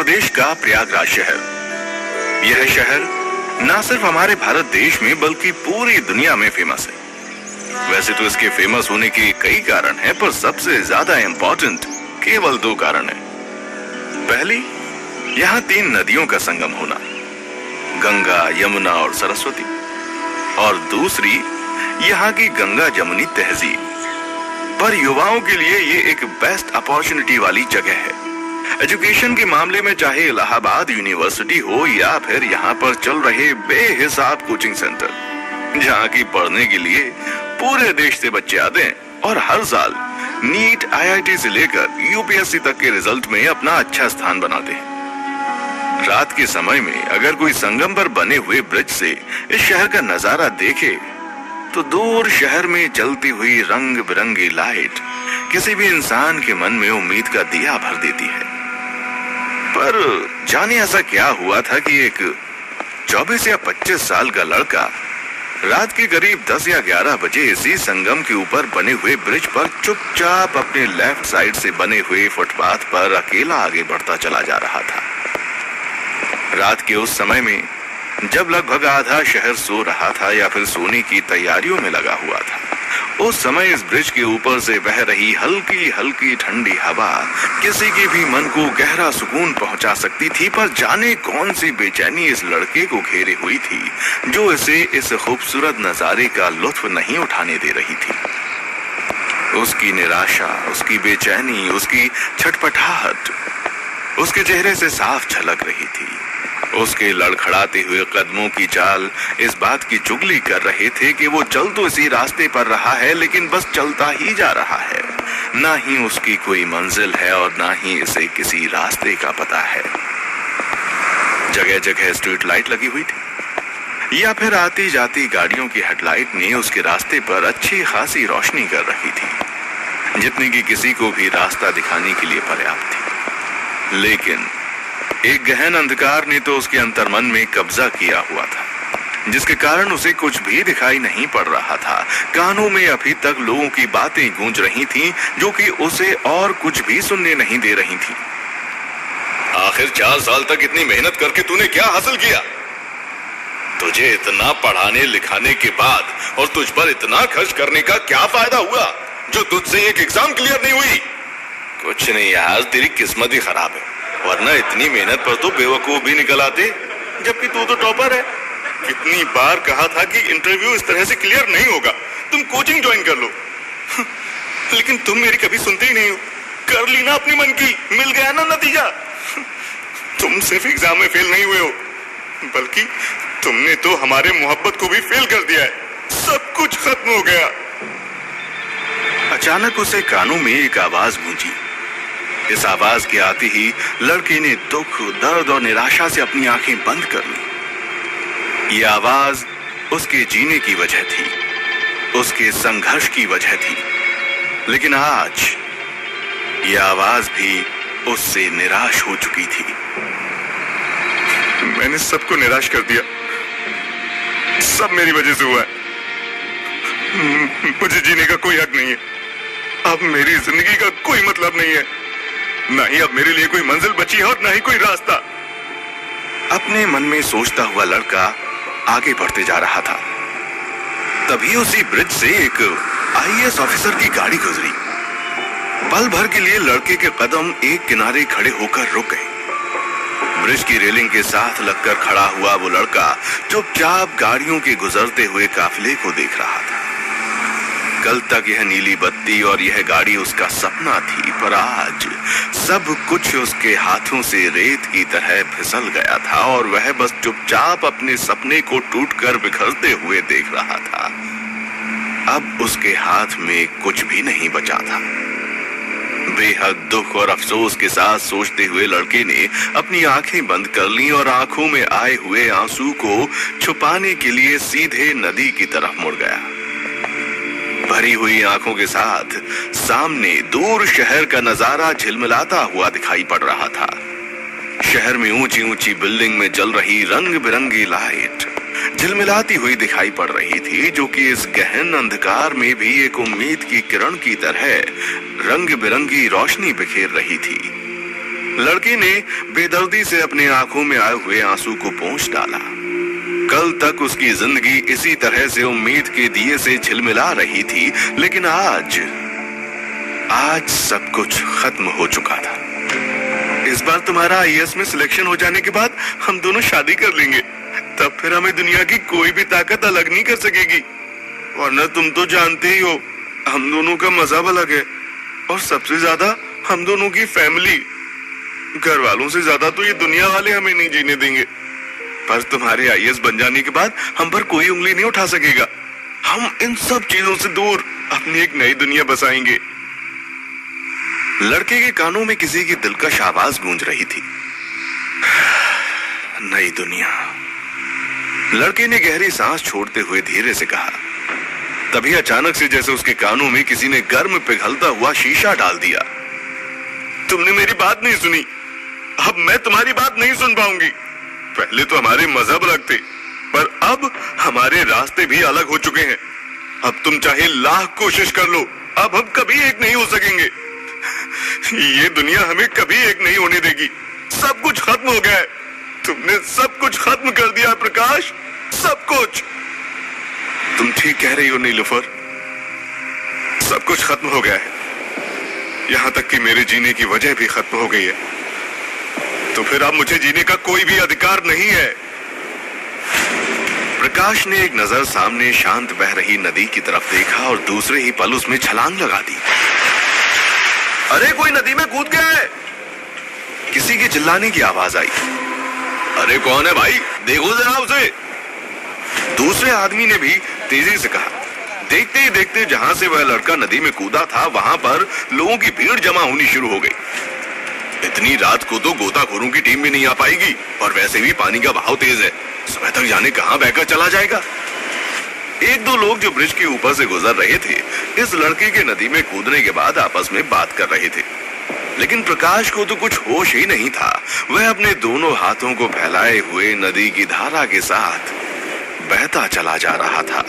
प्रदेश का प्रयागराज शहर। यह शहर न सिर्फ हमारे भारत देश में बल्कि पूरी दुनिया में फेमस है। वैसे तो इसके फेमस होने के कई कारण हैं, पर सबसे ज्यादा इम्पोर्टेंट केवल 2 कारण हैं। पहली, यहाँ 3 नदियों का संगम होना, गंगा, यमुना और सरस्वती। और दूसरी, यहाँ की गंगा जमुनी तहजीब। पर युवाओं के लिए ये एक बेस्ट अपॉर्चुनिटी वाली जगह है। एजुकेशन के मामले में चाहे इलाहाबाद यूनिवर्सिटी हो या फिर यहाँ पर चल रहे बेहिसाब कोचिंग सेंटर, जहाँ की पढ़ने के लिए पूरे देश से बच्चे आते हैं और हर साल नीट, IIT से लेकर UPSC तक के रिजल्ट में अपना अच्छा स्थान बनाते हैं। रात के समय में अगर कोई संगम पर बने हुए ब्रिज से इस शहर का नजारा देखे तो दूर शहर में जलती हुई रंग बिरंगी लाइट किसी भी इंसान के मन में उम्मीद का दिया भर देती है। पर जाने ऐसा क्या हुआ था कि एक 24 या 25 साल का लड़का रात के करीब 10 या 11 बजे इसी संगम के ऊपर बने हुए ब्रिज पर चुपचाप अपने लेफ्ट साइड से बने हुए फुटपाथ पर अकेला आगे बढ़ता चला जा रहा था। रात के उस समय में जब लगभग आधा शहर सो रहा था या फिर सोने की तैयारियों में लगा हुआ था, उस समय इस ब्रिज के ऊपर से बह रही हल्की हल्की ठंडी हवा किसी के भी मन को गहरा सुकून पहुंचा सकती थी। पर जाने कौन सी बेचैनी इस लड़के को घेरे हुई थी जो इसे इस खूबसूरत नजारे का लुत्फ नहीं उठाने दे रही थी। उसकी निराशा, उसकी बेचैनी, उसकी छटपटाहट उसके चेहरे से साफ झलक रही थी। उसके लड़खड़ाते हुए कदमों की चाल इस बात की चुगली कर रहे थे कि वो चल तो इसी रास्ते पर रहा है, लेकिन बस चलता ही जा रहा है। ना ही उसकी कोई मंजिल है और ना ही इसे किसी रास्ते का पता है। जगह जगह स्ट्रीट लाइट लगी हुई थी या फिर आती जाती गाड़ियों की हेडलाइट ने उसके रास्ते पर अच्छी खासी रोशनी कर रही थी, जितनी कि किसी को भी रास्ता दिखाने के लिए पर्याप्त थी। लेकिन एक गहन अंधकार ने तो उसके अंतर्मन में कब्जा किया हुआ था, जिसके कारण उसे कुछ भी दिखाई नहीं पड़ रहा था। कानों में अभी तक लोगों की बातें गूंज रही थीं, जो कि उसे और कुछ भी सुनने नहीं दे रही थीं। आखिर 4 साल तक इतनी मेहनत करके तूने क्या हासिल किया? तुझे इतना पढ़ाने लिखाने के बाद और तुझ पर इतना खर्च करने का क्या फायदा हुआ जो तुझसे एक एग्जाम क्लियर नहीं हुई? कुछ नहीं यार, तेरी किस्मत ही खराब है, वरना इतनी मेहनत पर तो बेवकूफ भी निकल आते, जबकि तू तो टॉपर है। कितनी बार कहा था कि इंटरव्यू इस तरह से क्लियर नहीं होगा, तुम कोचिंग ज्वाइन कर लो। लेकिन तुम मेरी कभी सुनते ही नहीं हो। कर ली ना अपनी मन की, मिल गया ना नतीजा। तुम सिर्फ एग्जाम में फेल नहीं हुए हो, बल्कि तुमने तो हमारे मोहब्बत को भी फेल कर दिया है। सब कुछ खत्म हो गया। अचानक उसे कानों में एक आवाज गूंजी। इस आवाज के आते ही लड़के ने दुख, दर्द और निराशा से अपनी आंखें बंद कर ली। ये आवाज उसके जीने की वजह थी, उसके संघर्ष की वजह थी। लेकिन आज ये आवाज भी उससे निराश हो चुकी थी। मैंने सबको निराश कर दिया, सब मेरी वजह से हुआ है। मुझे जीने का कोई हक नहीं है। अब मेरी जिंदगी का कोई मतलब नहीं है, ना ही अब मेरे लिए कोई मंजिल बची है और ना ही कोई रास्ता। अपने मन में सोचता हुआ लड़का आगे बढ़ते जा रहा था। तभी उसी ब्रिज से एक IAS ऑफिसर की गाड़ी गुजरी। पल भर के लिए लड़के के कदम एक किनारे खड़े होकर रुक गए। ब्रिज की रेलिंग के साथ लगकर खड़ा हुआ वो लड़का चुपचाप गाड़ियों के गुजरते हुए काफिले को देख रहा था। कल तक यह नीली बत्ती और यह गाड़ी उसका सपना थी, पर आज सब कुछ उसके हाथों से रेत की तरह फिसल गया था और वह बस चुपचाप अपने सपने को टूटकर बिखरते हुए देख रहा था। अब उसके हाथ में कुछ भी नहीं बचा था। बेहद दुख और अफसोस के साथ सोचते हुए लड़के ने अपनी आंखें बंद कर ली और आंखों में आए हुए आंसू को छुपाने के लिए सीधे नदी की तरफ मुड़ गया। भरी हुई आंखों के साथ सामने दूर शहर का नजारा झिलमिलाता हुआ दिखाई पड़ रहा था। शहर में ऊंची ऊंची बिल्डिंग में जल रही रंग बिरंगी लाइट झिलमिलाती हुई दिखाई पड़ रही थी, जो कि इस गहन अंधकार में भी एक उम्मीद की किरण की तरह रंग बिरंगी रोशनी बिखेर रही थी। लड़की ने बेदर्दी से अपनी आंखों में आए हुए आंसू को पोंछ डाला। कल तक उसकी जिंदगी इसी तरह से उम्मीद के दिए से झिलमिला रही थी, लेकिन आज सब कुछ खत्म हो चुका था। इस बार तुम्हारा आईएएस में सिलेक्शन हो जाने के बाद हम दोनों शादी कर लेंगे, तब फिर हमें दुनिया की कोई भी ताकत अलग नहीं कर सकेगी। वरना तुम तो जानते ही हो, हम दोनों का मजहब अलग है, और सबसे ज्यादा हम दोनों की फैमिली। घर वालों से ज्यादा तो ये दुनिया वाले हमें नहीं जीने देंगे। पर तुम्हारे आईएएस बन जाने के बाद हम पर कोई उंगली नहीं उठा सकेगा। हम इन सब चीजों से दूर अपनी एक नई दुनिया बसाएंगे। लड़के के कानों में किसी की दिलकश आवाज गूंज रही थी, नई दुनिया। लड़के ने गहरी सांस छोड़ते हुए धीरे से कहा। तभी अचानक से जैसे उसके कानों में किसी ने गर्म पिघलता हुआ शीशा डाल दिया। तुमने मेरी बात नहीं सुनी, अब मैं तुम्हारी बात नहीं सुन पाऊंगी। पहले तो हमारे मजहब अलग थे, पर अब हमारे रास्ते भी अलग हो चुके हैं। अब तुम चाहे लाख कोशिश कर लो, अब हम कभी एक नहीं हो सकेंगे। ये दुनिया हमें कभी एक नहीं होने देगी। सब कुछ खत्म हो गया है। तुमने सब कुछ खत्म कर दिया प्रकाश, सब कुछ। तुम ठीक कह रही हो नीलुफर, सब कुछ खत्म हो गया है। यहां तक कि मेरे जीने की वजह भी खत्म हो गई है। तो फिर अब मुझे जीने का कोई भी अधिकार नहीं है। प्रकाश ने एक नजर सामने शांत बह रही नदी की तरफ देखा और दूसरे ही पल उसमें छलांग लगा दी। अरे कोई नदी में कूद गया है, किसी के चिल्लाने की आवाज आई। अरे कौन है भाई, देखो जरा उसे। दूसरे आदमी ने भी तेजी से कहा। देखते ही देखते जहां से वह लड़का नदी में कूदा था, वहां पर लोगों की भीड़ जमा होनी शुरू हो गई। इतनी रात को तो गोताखोरों की टीम भी नहीं आ पाएगी, और वैसे भी पानी का बहाव तेज है। सुबह तक जाने कहां बहकर चला जाएगा। एक दो लोग जो ब्रिज के ऊपर से गुजर रहे थे, इस लड़के के नदी में कूदने के बाद आपस में बात कर रहे थे। लेकिन प्रकाश को तो कुछ होश ही नहीं था। वह अपने दोनों हाथों को फैलाए हुए नदी की धारा के साथ बहता चला जा रहा था।